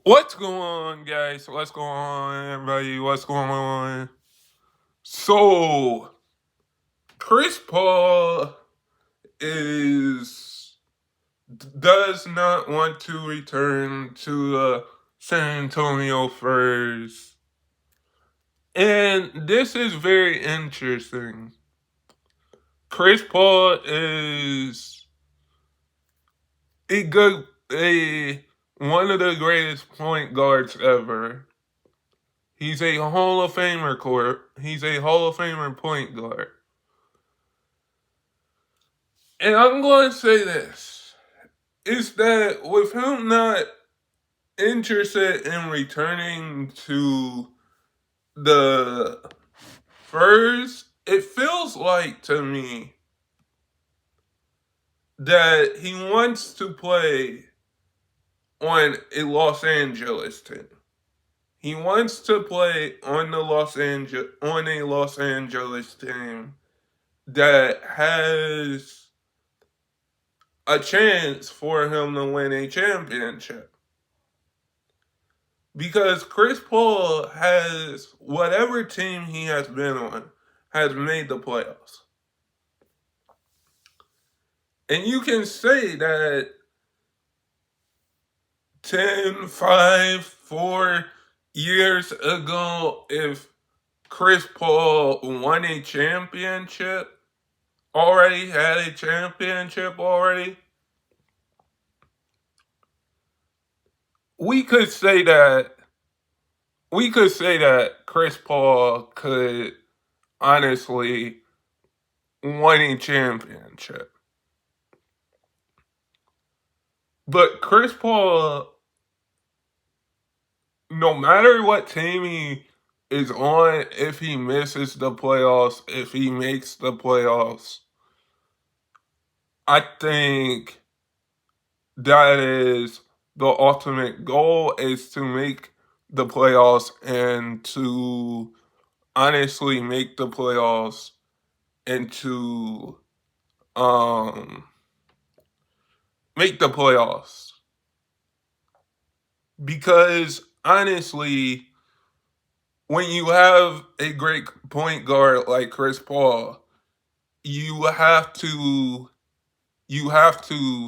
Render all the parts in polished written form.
What's going on, guys? What's going on, everybody? What's going on? So, Chris Paul is does not want to return to the San Antonio Spurs, and this is very interesting. Chris Paul is a one of the greatest point guards ever. He's a Hall of Famer He's a Hall of Famer point guard. And I'm going to say this is that with him not interested in returning to the Spurs, it feels like to me that he wants to play on a Los Angeles team. He wants to play on a Los Angeles team that has a chance for him to win a championship. Because Chris Paul has, whatever team he has been on, has made the playoffs. And you can say that 10, 5, 4 years ago, if Chris Paul won a championship, had a championship already, we could say that Chris Paul could honestly win a championship. But Chris Paul, no matter what team he is on, if he misses the playoffs, if he makes the playoffs, I think that is the ultimate goal, is to make the playoffs and to honestly make the playoffs and to make the playoffs. Because honestly, when you have a great point guard like Chris Paul, you have to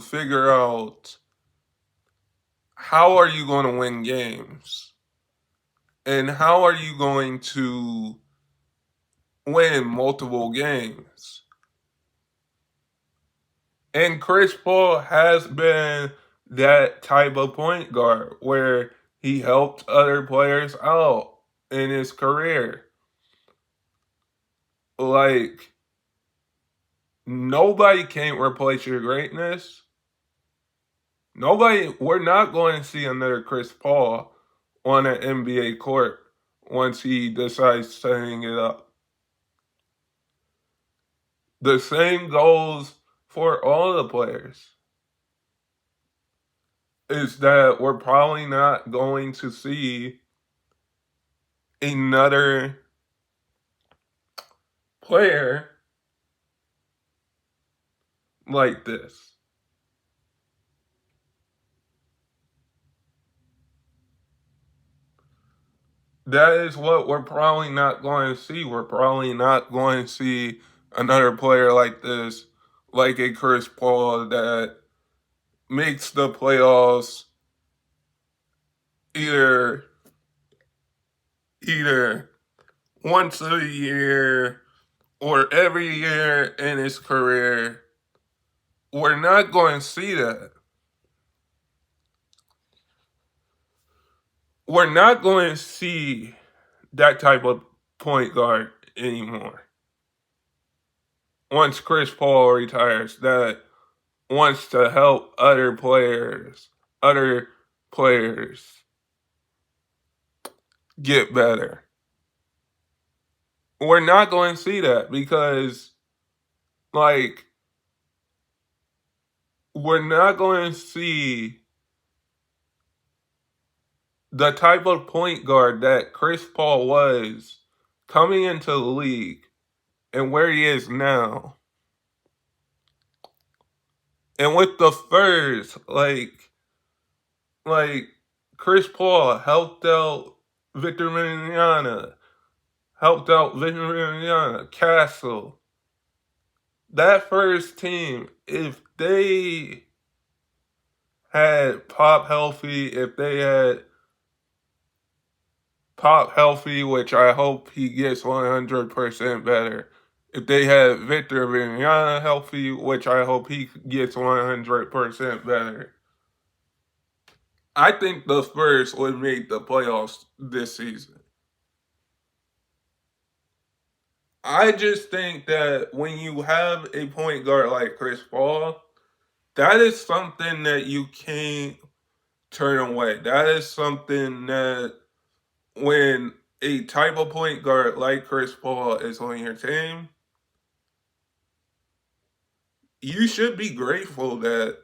figure out how are you going to win games, and how are you going to win multiple games. And Chris Paul has been that type of point guard where he helped other players out in his career. Like, nobody can replace your greatness. We're not going to see another Chris Paul on an NBA court once he decides to hang it up. The same goes for all the players. Is that we're probably not going to see another player like this. That is what we're probably not going to see. We're probably not going to see another player like this, like a Chris Paul that makes the playoffs either either once a year or every year in his career. We're not going to see that. We're not going to see that type of point guard anymore. Once Chris Paul retires, that wants to help other players get better. We're not going to see that because, like, we're not going to see the type of point guard that Chris Paul was coming into the league and where he is now. And with the Spurs, like Chris Paul helped out Victor Wembanyama, Castle. That first team, if they had Pop healthy, which I hope he gets 100% better. If they had Victor Wembanyama healthy, which I hope he gets 100% better, I think the Spurs would make the playoffs this season. I just think that when you have a point guard like Chris Paul, that is something that you can't turn away. That is something that when a type of point guard like Chris Paul is on your team, you should be grateful that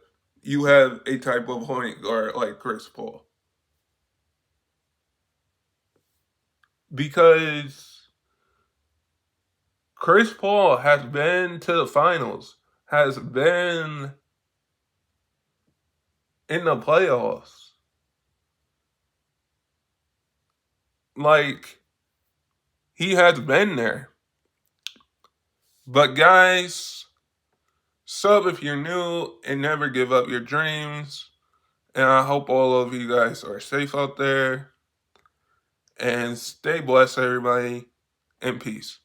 you have a type of point guard like Chris Paul. Because Chris Paul has been to the finals, has been in the playoffs. Like, he has been there. But guys, sub if you're new and never give up your dreams. And I hope all of you guys are safe out there. And stay blessed, everybody. And peace.